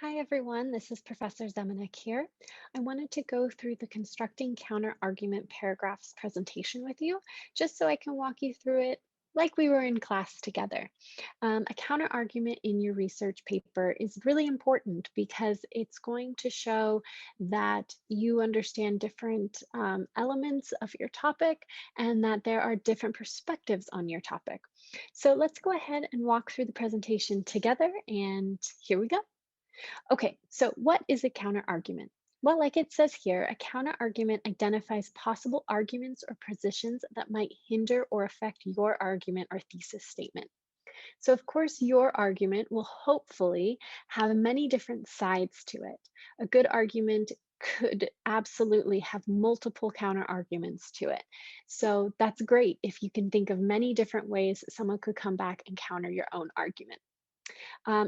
Hi everyone, this is Professor Zemanek here. I wanted to go through the constructing counter-argument paragraphs presentation with you, just so I can walk you through it like we were in class together. A counter-argument in your research paper is really important because it's going to show that you understand different elements of your topic and that there are different perspectives on your topic. So let's go ahead and walk through the presentation together, and here we go. Okay, so what is a counterargument? Well, like it says here, a counterargument identifies possible arguments or positions that might hinder or affect your argument or thesis statement. So, of course, your argument will hopefully have many different sides to it. A good argument could absolutely have multiple counterarguments to it. So, that's great if you can think of many different ways someone could come back and counter your own argument.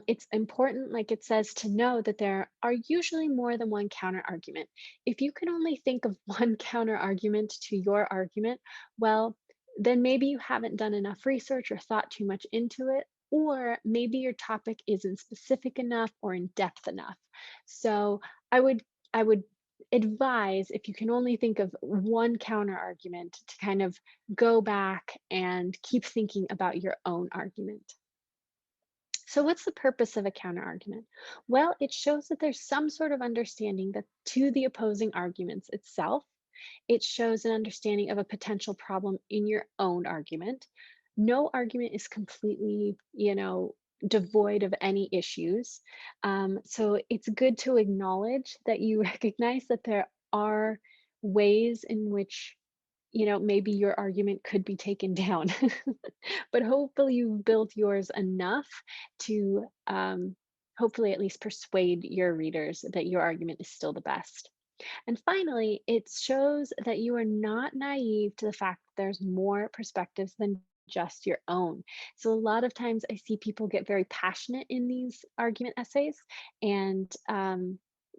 It's important, like it says, to know that there are usually more than one counter argument. If you can only think of one counter argument to your argument, well, then maybe you haven't done enough research or thought too much into it, or maybe your topic isn't specific enough or in depth enough. So I would advise, if you can only think of one counter argument, to kind of go back and keep thinking about your own argument. So, what's the purpose of a counterargument? Well, it shows that there's some sort of understanding that to the opposing arguments itself. It shows an understanding of a potential problem in your own argument. No argument is completely, devoid of any issues. So, it's good to acknowledge that you recognize that there are ways in which maybe your argument could be taken down. But hopefully you've built yours enough to hopefully at least persuade your readers that your argument is still the best. And finally, it shows that you are not naive to the fact that there's more perspectives than just your own. So a lot of times I see people get very passionate in these argument essays, and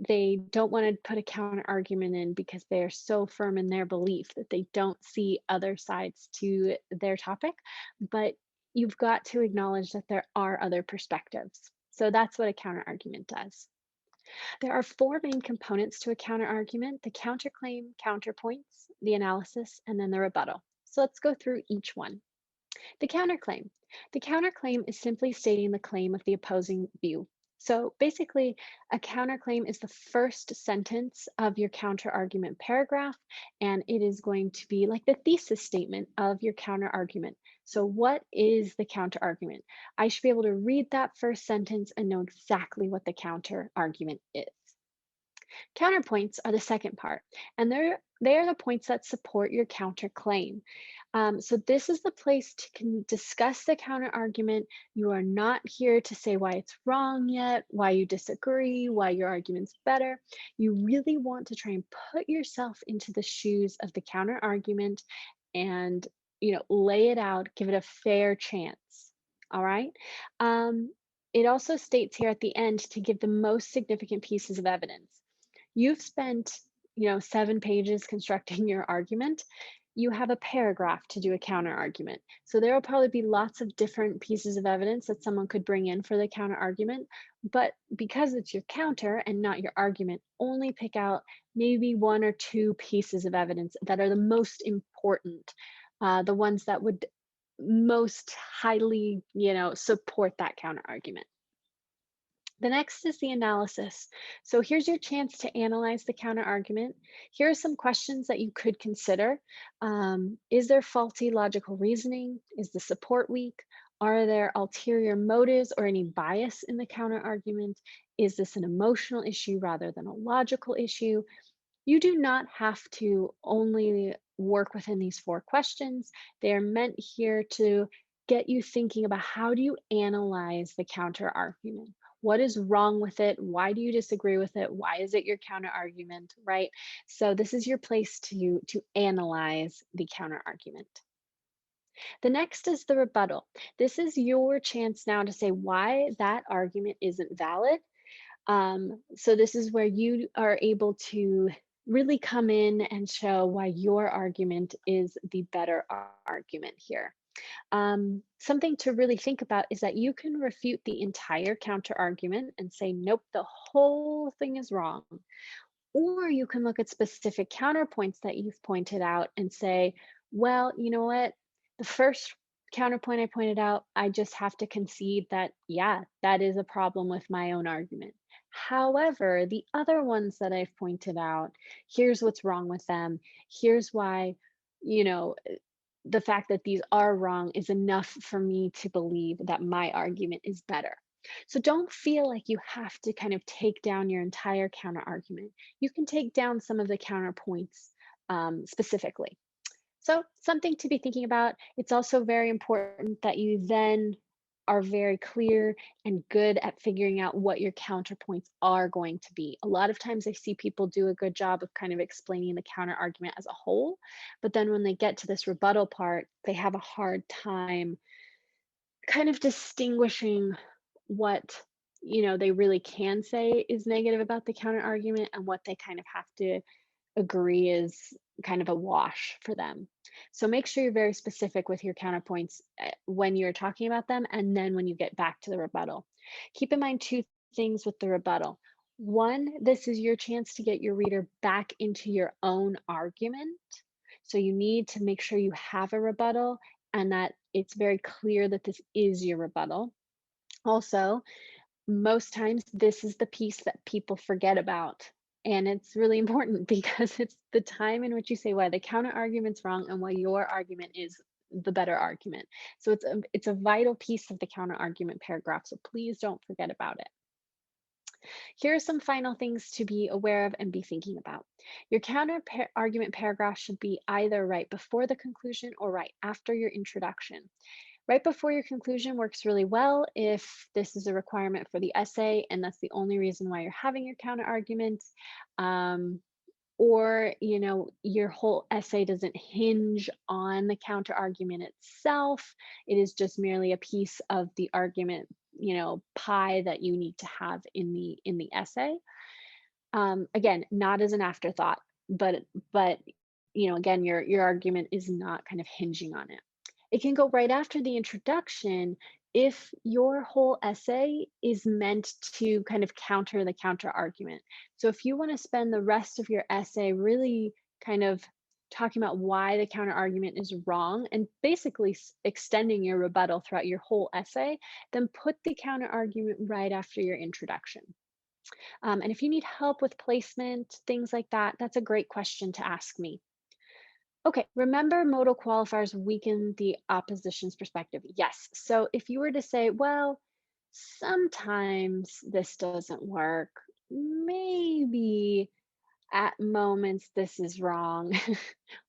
they don't want to put a counter argument in because they are so firm in their belief that they don't see other sides to their topic. But you've got to acknowledge that there are other perspectives. So that's what a counter argument does. There are four main components to a counterargument: the counterclaim, counterpoints, the analysis, and then the rebuttal. So let's go through each one. The counterclaim. The counterclaim is simply stating the claim of the opposing view. So basically, a counterclaim is the first sentence of your counterargument paragraph, and it is going to be like the thesis statement of your counterargument. So, what is the counterargument? I should be able to read that first sentence and know exactly what the counterargument is. Counterpoints are the second part, and they are the points that support your counterclaim. So this is the place to discuss the counter argument. You are not here to say why it's wrong yet, why you disagree, why your argument's better. You really want to try and put yourself into the shoes of the counter argument and lay it out, give it a fair chance. All right. Um, it also states here at the end to give the most significant pieces of evidence. You've spent, 7 pages constructing your argument. You have a paragraph to do a counter argument. So there will probably be lots of different pieces of evidence that someone could bring in for the counter argument. But because it's your counter and not your argument, only pick out maybe one or two pieces of evidence that are the most important, the ones that would most highly, support that counter argument. The next is the analysis. So here's your chance to analyze the counter argument. Here are some questions that you could consider. Is there faulty logical reasoning? Is the support weak? Are there ulterior motives or any bias in the counter argument? Is this an emotional issue rather than a logical issue? You do not have to only work within these four questions. They are meant here to get you thinking about how do you analyze the counter argument? What is wrong with it? Why do you disagree with it? Why is it your counter argument, right? So this is your place to analyze the counter argument. The next is the rebuttal. This is your chance now to say why that argument isn't valid. So this is where you are able to really come in and show why your argument is the better argument here. Something to really think about is that you can refute the entire counter argument and say, nope, the whole thing is wrong. Or you can look at specific counterpoints that you've pointed out and say, well, you know what? The first counterpoint I pointed out, I just have to concede that, yeah, that is a problem with my own argument. However, the other ones that I've pointed out, here's what's wrong with them. Here's why, you know, the fact that these are wrong is enough for me to believe that my argument is better. So don't feel like you have to kind of take down your entire counter argument. You can take down some of the counterpoints specifically. So, something to be thinking about. It's also very important that you then are very clear and good at figuring out what your counterpoints are going to be. A lot of times I see people do a good job of kind of explaining the counter argument as a whole, but then when they get to this rebuttal part, they have a hard time kind of distinguishing what they really can say is negative about the counter argument and what they kind of have to agree is kind of a wash for them. So make sure you're very specific with your counterpoints when you're talking about them and then when you get back to the rebuttal. Keep in mind two things with the rebuttal. One, this is your chance to get your reader back into your own argument. So you need to make sure you have a rebuttal and that it's very clear that this is your rebuttal. Also, most times this is the piece that people forget about. And it's really important because it's the time in which you say why the counter argument's wrong and why your argument is the better argument. So it's a vital piece of the counter argument paragraph. So please don't forget about it. Here are some final things to be aware of and be thinking about. Your argument paragraph should be either right before the conclusion or right after your introduction. Right before your conclusion works really well if this is a requirement for the essay and that's the only reason why you're having your counter argument. Or your whole essay doesn't hinge on the counter argument itself. It is just merely a piece of the argument pie that you need to have in the essay. Again, not as an afterthought, but again, your argument is not kind of hinging on it. It can go right after the introduction if your whole essay is meant to kind of counter the counter argument. So if you want to spend the rest of your essay really kind of talking about why the counter argument is wrong and basically extending your rebuttal throughout your whole essay, then put the counter argument right after your introduction. And if you need help with placement, things like that, that's a great question to ask me. Okay, remember modal qualifiers weaken the opposition's perspective. Yes. So if you were to say, well, sometimes this doesn't work, maybe at moments this is wrong.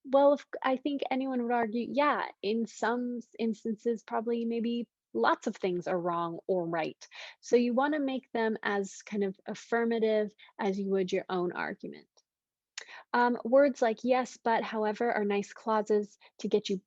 Well, I think anyone would argue, yeah, in some instances, probably maybe lots of things are wrong or right. So you want to make them as kind of affirmative as you would your own argument. Words like yes, but, however are nice clauses to get you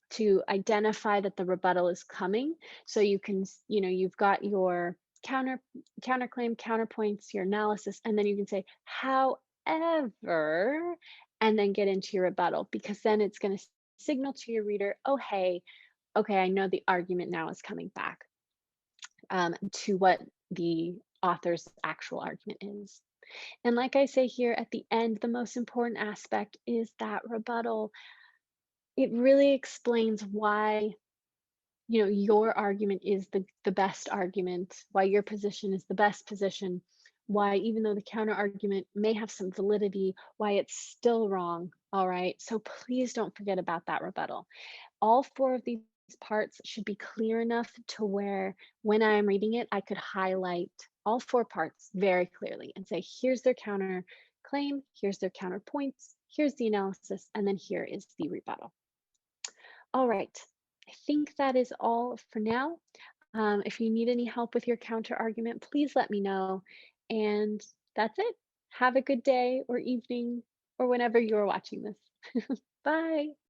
to identify that the rebuttal is coming. So you can, you've got your counterclaim, counterpoints, your analysis, and then you can say, however, and then get into your rebuttal because then it's going to signal to your reader, oh, hey, okay, I know the argument now is coming back to what the author's actual argument is. And like I say here at the end, the most important aspect is that rebuttal. It really explains why, your argument is the best argument, why your position is the best position, why even though the counter argument may have some validity, why it's still wrong. All right. So please don't forget about that rebuttal. All four of these parts should be clear enough to where when I'm reading it, I could highlight all four parts very clearly and say, here's their counter claim, here's their counterpoints, here's the analysis, and then here is the rebuttal. All right, I think that is all for now. If you need any help with your counter argument, please let me know. And that's it. Have a good day or evening or whenever you're watching this. Bye.